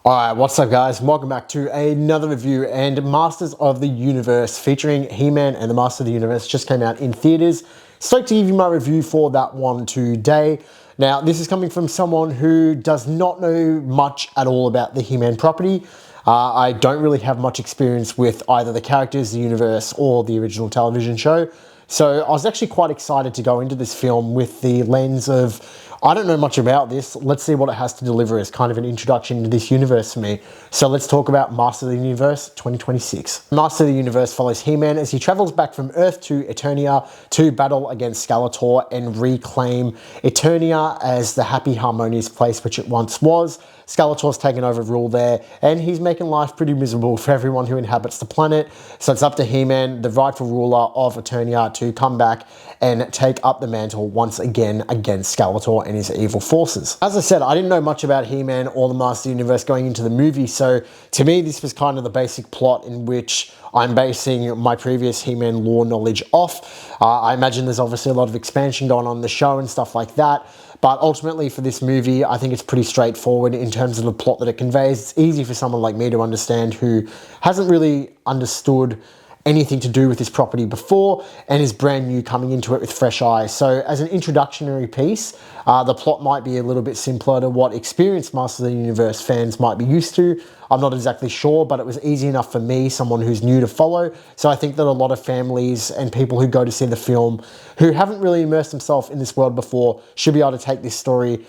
Alright, what's up guys? Welcome back to another review, and Masters of the Universe featuring He-Man and the Master of the Universe just came out in theaters. Stoked to give you my review for that one today. Now, this is coming from someone who does not know much at all about the He-Man property. I don't really have much experience with either the characters, the universe, or the original television show. So I was actually quite excited to go into this film with the lens of, I don't know much about this, let's see what it has to deliver as kind of an introduction to this universe for me. So let's talk about Master of the Universe 2026. Master of the Universe follows He-Man as he travels back from Earth to Eternia to battle against Skeletor and reclaim Eternia as the happy, harmonious place which it once was. Skeletor's taken over rule there, and he's making life pretty miserable for everyone who inhabits the planet. So it's up to He-Man, the rightful ruler of Eternia, to come back and take up the mantle once again against Skeletor and his evil forces. As I said, I didn't know much about He-Man or the Master of the Universe going into the movie, so to me this was kind of the basic plot in which I'm basing my previous He-Man lore knowledge off. I imagine there's obviously a lot of expansion going on in the show and stuff like that, but ultimately for this movie, I think it's pretty straightforward in terms of the plot that it conveys. It's easy for someone like me to understand who hasn't really understood anything to do with this property before and is brand new coming into it with fresh eyes. So as an introductory piece, the plot might be a little bit simpler to what experienced Master of the Universe fans might be used to. I'm not exactly sure, but it was easy enough for me, someone who's new, to follow. So I think that a lot of families and people who go to see the film who haven't really immersed themselves in this world before should be able to take this story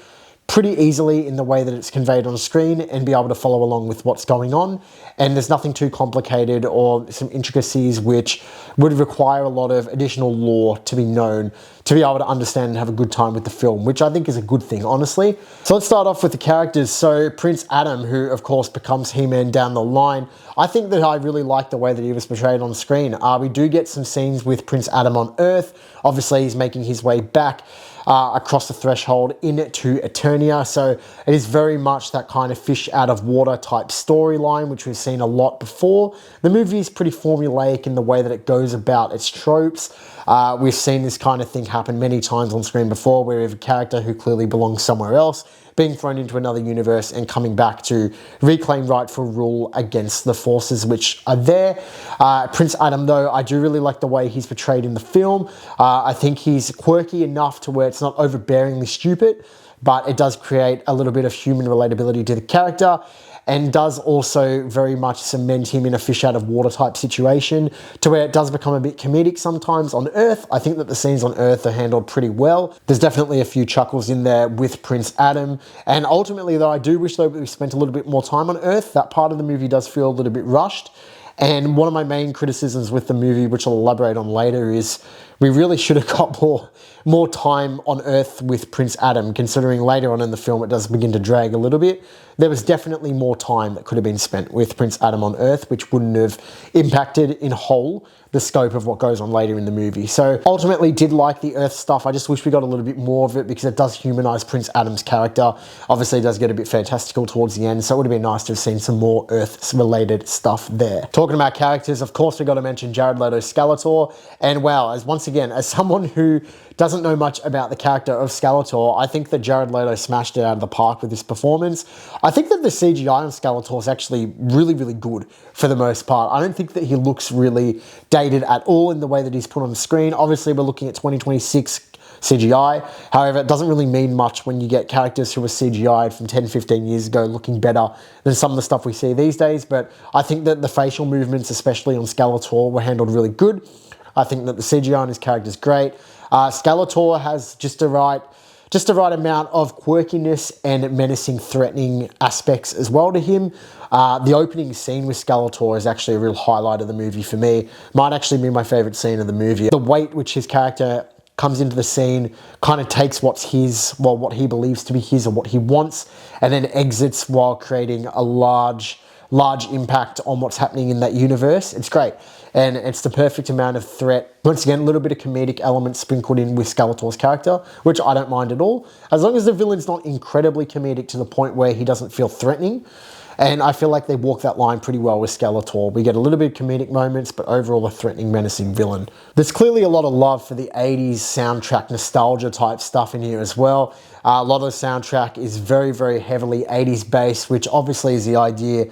pretty easily in the way that it's conveyed on screen and be able to follow along with what's going on. And there's nothing too complicated or some intricacies which would require a lot of additional lore to be known to be able to understand and have a good time with the film, which I think is a good thing, honestly. So let's start off with the characters. So Prince Adam, who of course becomes He-Man down the line, I think that I really like the way that he was portrayed on screen. We do get some scenes with Prince Adam on Earth. Obviously, he's making his way back across the threshold into Eternia. So it is very much that kind of fish out of water type storyline, which we've seen a lot before. The movie is pretty formulaic in the way that it goes about its tropes. We've seen this kind of thing happen many times on screen before, where we have a character who clearly belongs somewhere else being thrown into another universe and coming back to reclaim rightful rule against the forces which are there. Prince Adam, though, I do really like the way he's portrayed in the film. I think he's quirky enough to where it's not overbearingly stupid, but it does create a little bit of human relatability to the character, and does also very much cement him in a fish out of water type situation to where it does become a bit comedic sometimes on Earth. I think that the scenes on Earth are handled pretty well. There's definitely a few chuckles in there with Prince Adam, and ultimately though, I do wish though we spent a little bit more time on Earth. That part of the movie does feel a little bit rushed. And one of my main criticisms with the movie, which I'll elaborate on later, is we really should have got more time on Earth with Prince Adam, considering later on in the film it does begin to drag a little bit. There was definitely more time that could have been spent with Prince Adam on Earth, which wouldn't have impacted in whole the scope of what goes on later in the movie. So ultimately did like the Earth stuff. I just wish we got a little bit more of it because it does humanize Prince Adam's character. Obviously it does get a bit fantastical towards the end, so it would have been nice to have seen some more Earth-related stuff there. Talking about characters, of course we got to mention Jared Leto's Skeletor, and wow, once again, as someone who doesn't know much about the character of Skeletor, I think that Jared Leto smashed it out of the park with this performance. I think that the CGI on Skeletor is actually really, really good for the most part. I don't think that he looks really dated at all in the way that he's put on the screen. Obviously, we're looking at 2026 CGI. However, it doesn't really mean much when you get characters who were CGI'd from 10, 15 years ago looking better than some of the stuff we see these days. But I think that the facial movements, especially on Skeletor, were handled really good. I think that the CGI on his character is great. Skeletor has just the right amount of quirkiness and menacing, threatening aspects as well to him. The opening scene with Skeletor is actually a real highlight of the movie for me. Might actually be my favorite scene of the movie. The weight which his character comes into the scene kind of takes what's his, well, what he believes to be his or what he wants, and then exits while creating a large impact on what's happening in that universe. It's great. And it's the perfect amount of threat. Once again, a little bit of comedic elements sprinkled in with Skeletor's character, which I don't mind at all. As long as the villain's not incredibly comedic to the point where he doesn't feel threatening, And I feel like they walk that line pretty well with Skeletor. We get a little bit of comedic moments, but overall a threatening, menacing villain. There's clearly a lot of love for the 80s soundtrack nostalgia type stuff in here as well. A lot of the soundtrack is very, very heavily 80s based, which obviously is the idea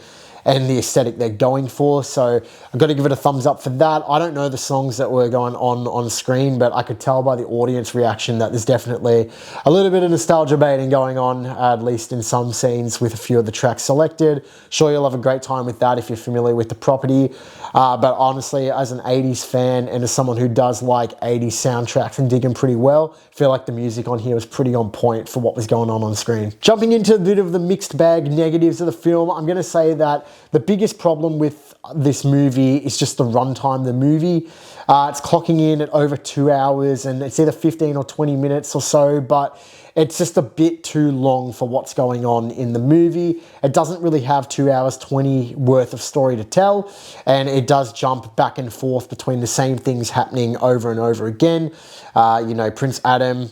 and the aesthetic they're going for. So I've got to give it a thumbs up for that. I don't know the songs that were going on screen, but I could tell by the audience reaction that there's definitely a little bit of nostalgia baiting going on, at least in some scenes with a few of the tracks selected. Sure, you'll have a great time with that if you're familiar with the property. But honestly, as an 80s fan and as someone who does like 80s soundtracks and dig them pretty well, I feel like the music on here was pretty on point for what was going on screen. Jumping into a bit of the mixed bag negatives of the film, I'm going to say that the biggest problem with this movie is just the runtime of the movie. It's clocking in at over 2 hours, and it's either 15 or 20 minutes or so, but it's just a bit too long for what's going on in the movie. It doesn't really have 2 hours 20 worth of story to tell, and it does jump back and forth between the same things happening over and over again. You know, Prince Adam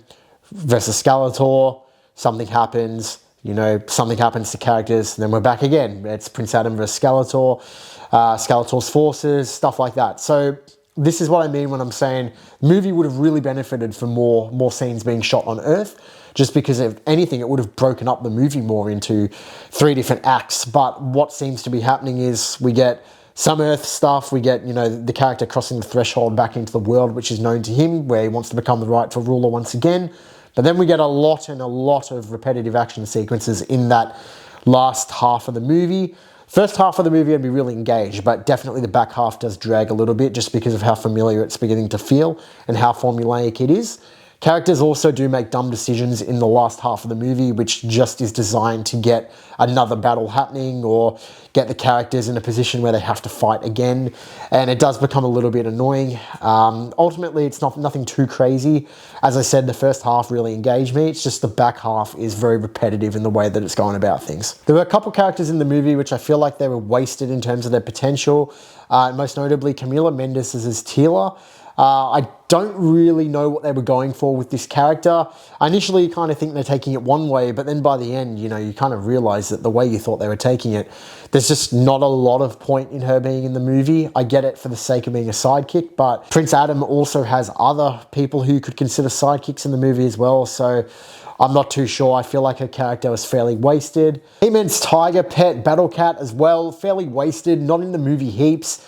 versus Skeletor, something happens, you know, something happens to characters, and then we're back again. It's Prince Adam versus Skeletor, Skeletor's forces, stuff like that. So this is what I mean when I'm saying the movie would have really benefited from more scenes being shot on Earth, just because if anything, it would have broken up the movie more into 3 different acts. But what seems to be happening is we get some Earth stuff, we get, you know, the character crossing the threshold back into the world which is known to him, where he wants to become the rightful ruler once again. But then we get a lot of repetitive action sequences in that last half of the movie. First half of the movie I'd be really engaged, but definitely the back half does drag a little bit just because of how familiar it's beginning to feel and how formulaic it is. Characters also do make dumb decisions in the last half of the movie, which just is designed to get another battle happening or get the characters in a position where they have to fight again. And it does become a little bit annoying. Ultimately, it's nothing too crazy. As I said, the first half really engaged me. It's just the back half is very repetitive in the way that it's going about things. There were a couple characters in the movie which I feel like they were wasted in terms of their potential. Most notably, Camila Mendes as Teela. I don't really know what they were going for with this character. I initially kind of think they're taking it one way, but then by the end, you know, you kind of realize that the way you thought they were taking it, there's just not a lot of point in her being in the movie. I get it for the sake of being a sidekick, but Prince Adam also has other people who could consider sidekicks in the movie as well, so I'm not too sure. I feel like her character was fairly wasted. He-Man's tiger pet, Battle Cat as well, fairly wasted, not in the movie heaps.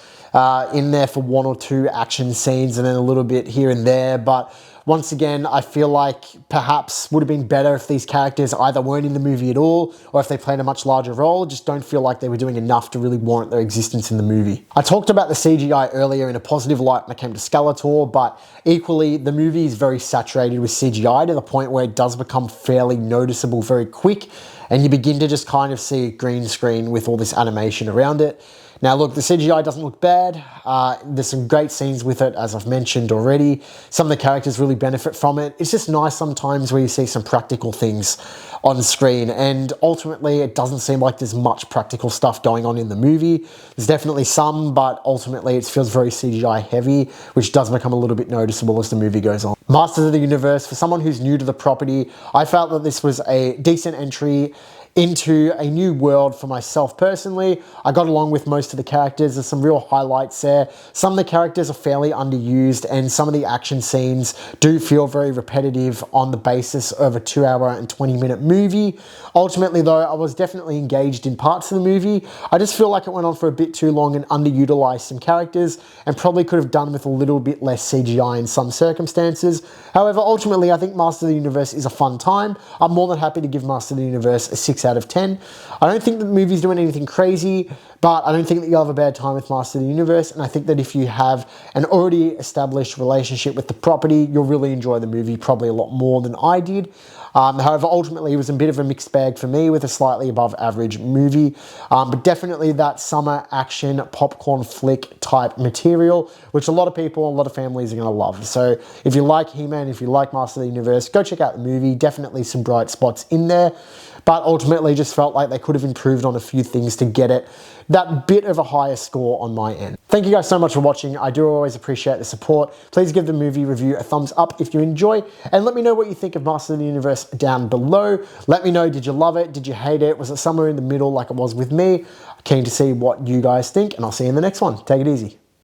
In there for 1 or 2 action scenes and then a little bit here and there. But once again, I feel like perhaps would have been better if these characters either weren't in the movie at all or if they played a much larger role. Just don't feel like they were doing enough to really warrant their existence in the movie. I talked about the CGI earlier in a positive light when it came to Skeletor, but equally the movie is very saturated with CGI to the point where it does become fairly noticeable very quick, and you begin to just kind of see a green screen with all this animation around it. Now look, the CGI doesn't look bad. There's some great scenes with it, as I've mentioned already. Some of the characters really benefit from it. It's just nice sometimes where you see some practical things on screen, and ultimately it doesn't seem like there's much practical stuff going on in the movie. There's definitely some, but ultimately it feels very CGI heavy, which does become a little bit noticeable as the movie goes on. Masters of the Universe, for someone who's new to the property, I felt that this was a decent entry into a new world for myself personally. I got along with most of the characters. There's some real highlights there. Some of the characters are fairly underused, and some of the action scenes do feel very repetitive on the basis of a 2 hour and 20-minute movie. Ultimately though, I was definitely engaged in parts of the movie. I just feel like it went on for a bit too long and underutilized some characters, and probably could have done with a little bit less CGI in some circumstances. However, ultimately I think Master of the Universe is a fun time. I'm more than happy to give Master of the Universe a 6 out of 10. I don't think that the movie's doing anything crazy, but I don't think that you'll have a bad time with Master of the Universe, and I think that if you have an already established relationship with the property, you'll really enjoy the movie probably a lot more than I did. However, ultimately it was a bit of a mixed bag for me with a slightly above average movie, but definitely that summer action popcorn flick type material, which a lot of people, a lot of families are going to love. So if you like He-Man, if you like Master of the Universe, go check out the movie. Definitely some bright spots in there. but ultimately just felt like they could have improved on a few things to get it that bit of a higher score on my end. Thank you guys so much for watching. I do always appreciate the support. Please give the movie review a thumbs up if you enjoy, and let me know what you think of Master of the Universe down below. Let me know, did you love it? Did you hate it? Was it somewhere in the middle like it was with me? Keen to see what you guys think, and I'll see you in the next one. Take it easy.